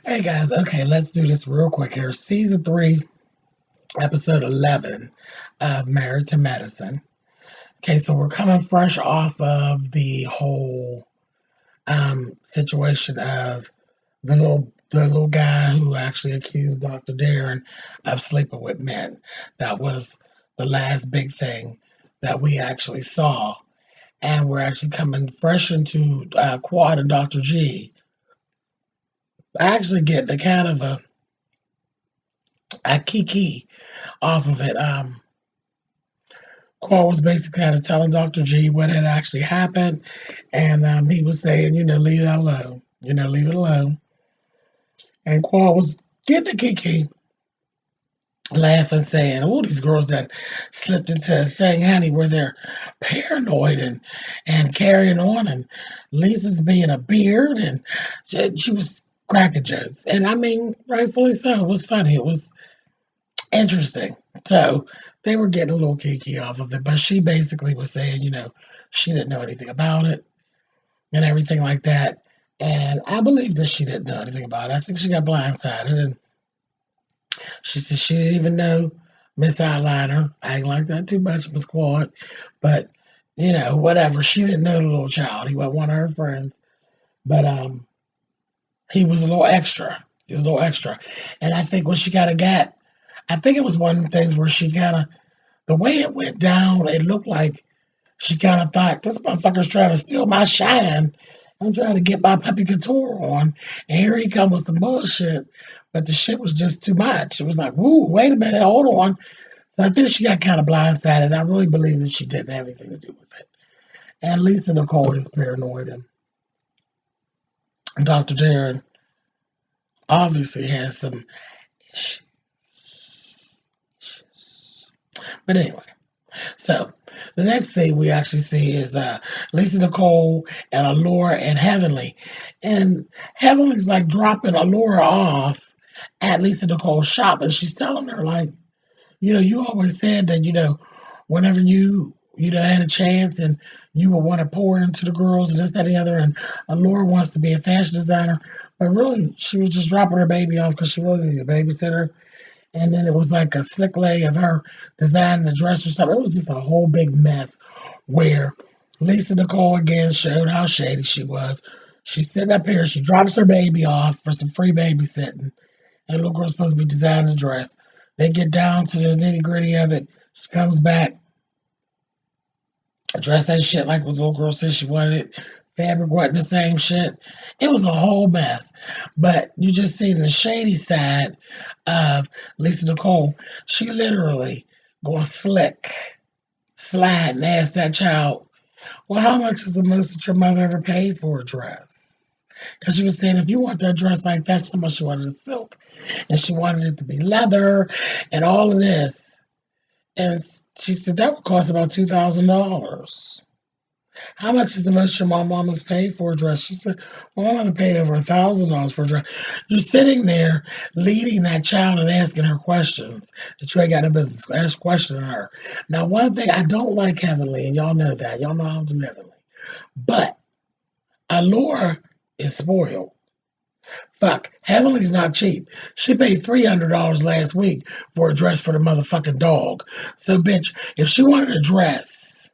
Hey guys, okay, let's do this real quick here. Season 3, episode 11 of Married to Medicine. Okay, so we're coming fresh off of the whole situation of the little guy who actually accused Dr. Darren of sleeping with men. That was the last big thing that we actually saw. And we're actually coming fresh into Quad and Dr. G. Actually getting a kind of a kiki off of it. Qual was basically kind of telling Dr. G what had actually happened, and he was saying, leave that alone, leave it alone. And Qual was getting a kiki, laughing, saying, "Oh, these girls that slipped into a thing, honey, where they're paranoid and carrying on, and Lisa's being a beard, and she was cracking jokes, and I mean, rightfully so. It was funny. It was interesting. So they were getting a little kiki off of it, but she basically was saying, she didn't know anything about it and everything like that. And I believe that she didn't know anything about it. I think she got blindsided, and she said she didn't even know Miss Eyeliner. I ain't like that too much, Miss Quad. But, whatever. She didn't know the little child. He wasn't one of her friends. But he was a little extra. He was a little extra. And I think when she kind of got, I think it was one of the things where she kind of, the way it went down, it looked like she kind of thought, this motherfucker's trying to steal my shine. I'm trying to get my puppy couture on, and here he comes with some bullshit. But the shit was just too much. It was like, woo, wait a minute, hold on. So I think she got kind of blindsided. I really believe that she didn't have anything to do with it. And Lisa Nicole is paranoid, and Dr. Darren obviously has some issues. But anyway. So the next thing we actually see is Lisa Nicole and Allura and Heavenly. And Heavenly's like dropping Allura off at Lisa Nicole's shop, and she's telling her, like, you always said that, whenever you had a chance and you would want to pour into the girls and this, that, and the other, and Allura wants to be a fashion designer. But really, she was just dropping her baby off because she really needed a babysitter. And then it was like a slick lay of her designing the dress or something. It was just a whole big mess where Lisa Nicole again showed how shady she was. She's sitting up here, she drops her baby off for some free babysitting. And the little girl's supposed to be designing the dress. They get down to the nitty gritty of it. She comes back, dressed that shit like what the little girl said she wanted it. Fabric wasn't the same shit. It was a whole mess. But you just see the shady side of Lisa Nicole. She literally going slick, slide, and ask that child, well, how much is the most that your mother ever paid for a dress? Because she was saying, if you want that dress like that, so much she wanted it silk. And she wanted it to be leather and all of this. And she said that would cost about $2,000. How much is the most your mama's paid for a dress? She said, well, my mother paid over $1,000 for a dress. You're sitting there leading that child and asking her questions that you ain't got no business questioning her. Now, one thing I don't like Heavenly, and y'all know that. Y'all know how to Heavenly. But Allura is spoiled. Fuck, Heavenly's not cheap. She paid $300 last week for a dress for the motherfucking dog. So, bitch, if she wanted a dress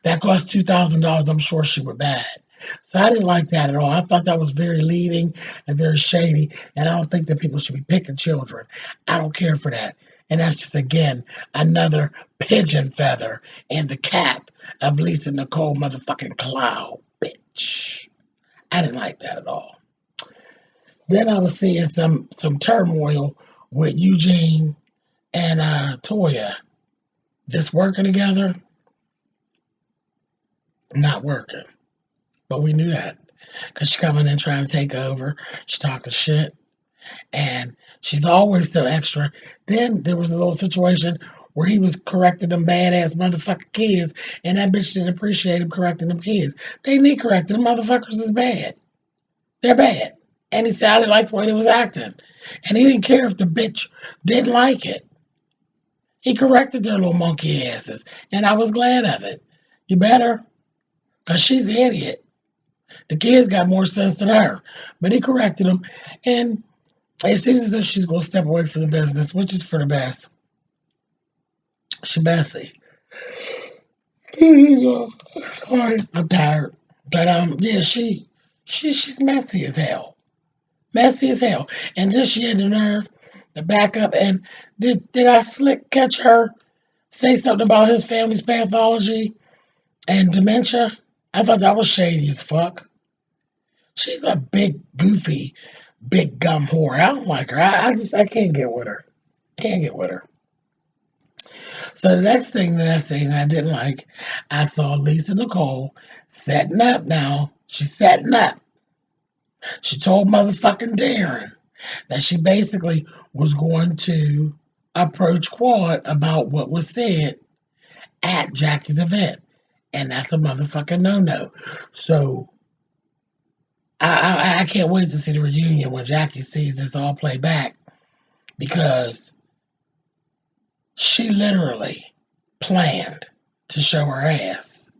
that cost $2,000, I'm sure she would buy it. So I didn't like that at all. I thought that was very leading and very shady, and I don't think that people should be picking children. I don't care for that. And that's just, again, another pigeon feather in the cap of Lisa Nicole motherfucking Cloud, bitch. I didn't like that at all. Then I was seeing some turmoil with Eugene and Toya. Just working together, not working. But we knew that. Because she's coming in trying to take over. She's talking shit. And she's always so extra. Then there was a little situation where he was correcting them badass motherfucking kids. And that bitch didn't appreciate him correcting them kids. They need correcting. The motherfuckers is bad. They're bad. And he said I didn't like the way they was acting. And he didn't care if the bitch didn't like it. He corrected their little monkey asses. And I was glad of it. You better. Because she's an idiot. The kids got more sense than her. But he corrected them. And It seems as though she's going to step away from the business, which is for the best. She messy. Sorry, I'm tired. But yeah, she's messy as hell. Messy as hell. And then she had the nerve to back up and did I slick catch her say something about his family's pathology and dementia? I thought that was shady as fuck. She's a big, goofy, big gum whore. I don't like her. I can't get with her. Can't get with her. So the next thing that I seen I didn't like, I saw Lisa Nicole setting up now. She's setting up. She told motherfucking Darren that she basically was going to approach Quad about what was said at Jackie's event. And that's a motherfucking no-no. So I can't wait to see the reunion when Jackie sees this all play back, because she literally planned to show her ass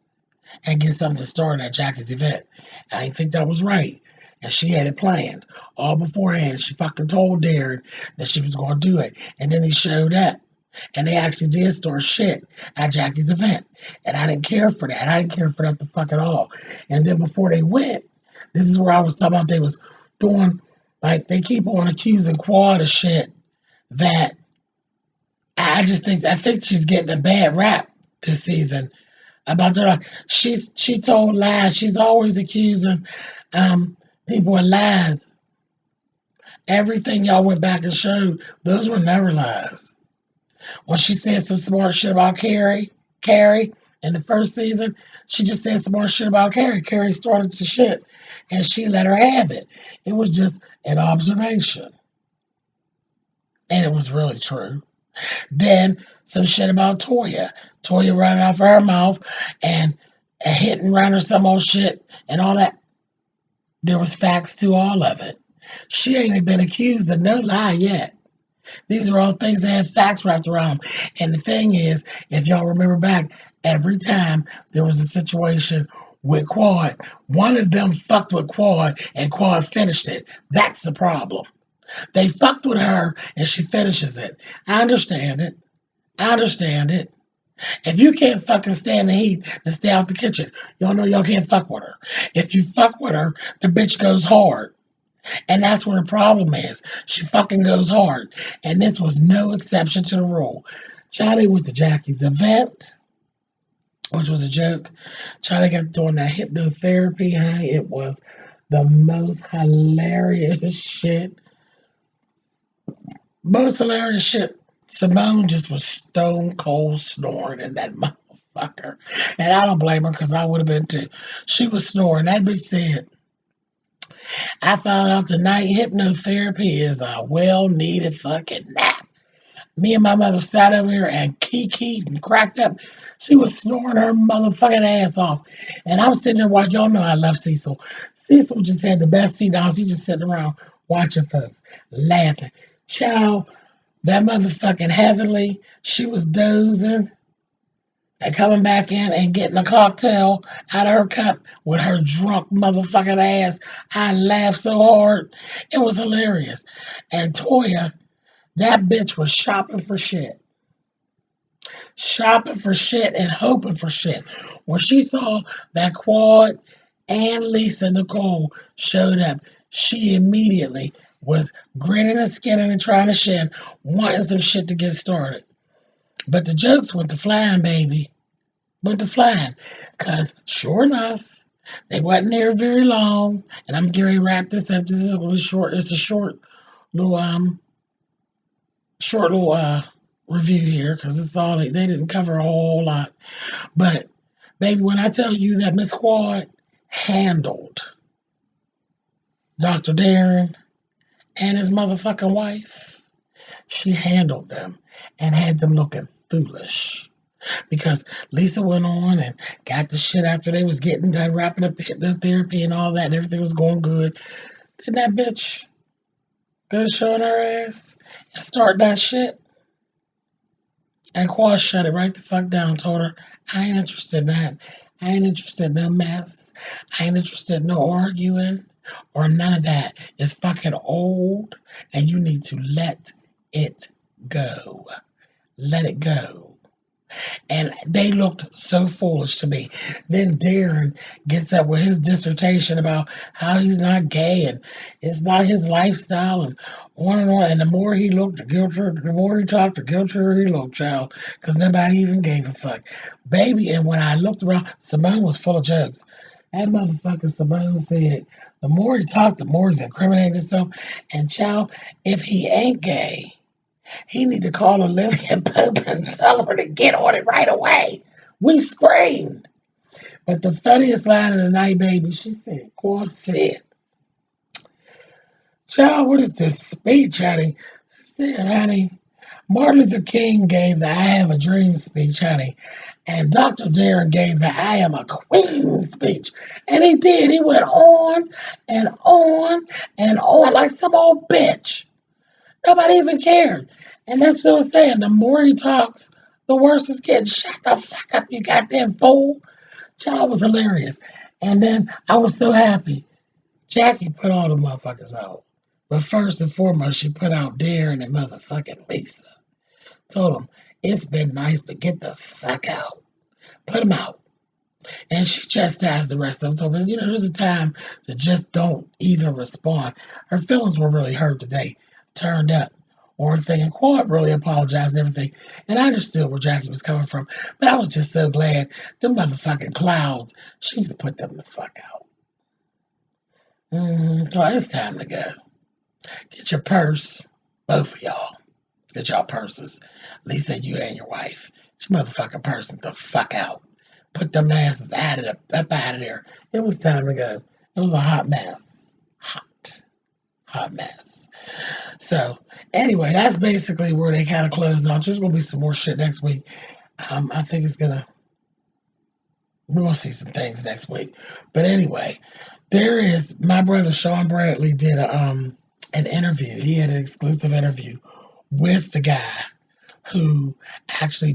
and get something started at Jackie's event. I didn't think that was right. And she had it planned all beforehand. She fucking told Darren that she was going to do it. And then he showed up. And they actually did start shit at Jackie's event. And I didn't care for that. I didn't care for that the fuck at all. And then before they went, this is where I was talking about they was doing, like, they keep on accusing Quad of shit that I think she's getting a bad rap this season about her. She told lies. She's always accusing people of lies. Everything y'all went back and showed, those were never lies. When she said some smart shit about Carrie in the first season, she just said some more shit about Carrie. Carrie started to shit, and she let her have it. It was just an observation, and it was really true. Then some shit about Toya. Toya running off her mouth and a hit and run or some old shit and all that. There was facts to all of it. She ain't been accused of no lie yet. These are all things that have facts wrapped around them. And the thing is, if y'all remember back, every time there was a situation with Quad, one of them fucked with Quad and Quad finished it. That's the problem. They fucked with her and she finishes it. I understand it. I understand it. If you can't fucking stand the heat, then stay out the kitchen. Y'all know y'all can't fuck with her. If you fuck with her, the bitch goes hard. And that's where the problem is. She fucking goes hard. And this was no exception to the rule. Johnny went to Jackie's event, which was a joke. Johnny got doing that hypnotherapy, honey. It was the most hilarious shit. Most hilarious shit. Simone just was stone cold snoring in that motherfucker. And I don't blame her, because I would have been too. She was snoring. That bitch said, I found out tonight hypnotherapy is a well needed fucking nap. Me and my mother sat over here and kikied and cracked up. She was snoring her motherfucking ass off. And I'm sitting there watching. Y'all know I love Cecil. Cecil just had the best seat down. He just sitting around watching folks, laughing. Child, that motherfucking Heavenly, she was dozing and coming back in and getting a cocktail out of her cup with her drunk motherfucking ass. I laughed so hard. It was hilarious. And Toya, that bitch was shopping for shit. Shopping for shit and hoping for shit. When she saw that Quad and Lisa Nicole showed up, she immediately was grinning and skinning and trying to shin, wanting some shit to get started. But the jokes went to flying, baby. Went to flying. Because sure enough, they wasn't there very long. And I'm getting ready to wrap this up. This is going to be short. It's a little short little review here, because it's all they didn't cover a whole lot. But baby, when I tell you that Miss Quad handled Dr. Darren and his motherfucking wife, she handled them and had them looking foolish. Because Lisa went on and got the shit after they was getting done wrapping up the hypnotherapy and all that, and everything was going good. Then that bitch go to showing her ass and start that shit. And Quad shut it right the fuck down, told her, I ain't interested in that. I ain't interested in no mess. I ain't interested in no arguing. or none of that. It's fucking old, and you need to let it go. Let it go. And they looked so foolish to me. Then Darren gets up with his dissertation about how he's not gay and it's not his lifestyle and on and on. And the more he looked, the guiltier, the more he talked, the guiltier he looked, child, because nobody even gave a fuck. Baby, and when I looked around, Simone was full of jokes. That motherfucker Simone said, the more he talked, the more he's incriminating himself. And child, if he ain't gay, he need to call Olivia Pope and tell her to get on it right away. We screamed. But the funniest line of the night, baby, she said, Quad said, child, what is this speech, honey? She said, honey, Martin Luther King gave the I Have a Dream speech, honey. And Dr. Darren gave the I Am a Queen speech. And he did. He went on and on and on like some old bitch. Nobody even cared. And that's what I'm saying. The more he talks, the worse it's getting. Shut the fuck up, you goddamn fool. Child was hilarious. And then I was so happy. Jackie put all the motherfuckers out. But first and foremost, she put out Darren and motherfucking Lisa. Told them, it's been nice, but get the fuck out. Put them out. And she chastised the rest of them. So, there's a time to just don't even respond. Her feelings were really hurt today. Turned up. Or everything. And Quad really apologized and everything. And I understood where Jackie was coming from. But I was just so glad. Them motherfucking clouds, she just put them the fuck out. So it's time to go. Get your purse. Both of y'all. Get y'all purses. Lisa, you and your wife. Get your motherfucking purse the fuck out. Put them asses out of up out of there. It was time to go. It was a hot mess. Hot mess. So, anyway, that's basically where they kind of closed out. There's going to be some more shit next week. I think we're going to see some things next week. But anyway, there is, my brother Sean Bradley did an interview. He had an exclusive interview with the guy who actually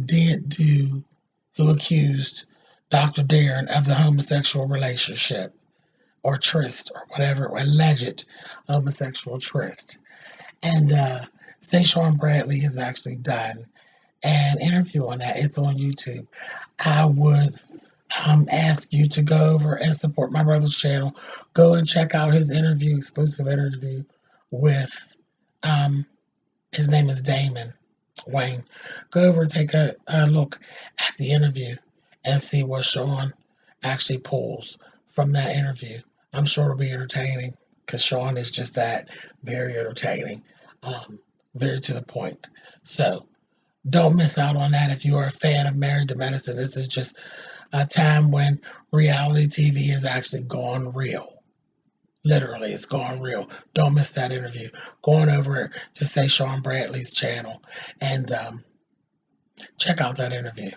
who accused Dr. Darren of the homosexual relationship or tryst or whatever, alleged homosexual tryst. And Sean Bradley has actually done an interview on that. It's on YouTube. I would ask you to go over and support my brother's channel. Go and check out his exclusive interview with, his name is Damon Wayne. Go over and take a look at the interview and see what Sean actually pulls from that interview. I'm sure it'll be entertaining because Sean is just that, very entertaining, very to the point. So don't miss out on that if you are a fan of Married to Medicine. This is just a time when reality TV has actually gone real. Literally, it's gone real. Don't miss that interview. Going over to Sean Bradley's channel and check out that interview.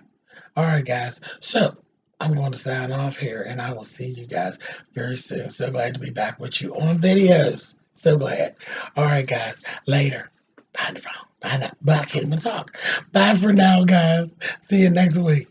All right, guys. So I'm going to sign off here, and I will see you guys very soon. So glad to be back with you on videos. So glad. All right, guys. Later. Bye now. Bye now. But I can't even talk. Bye for now, guys. See you next week.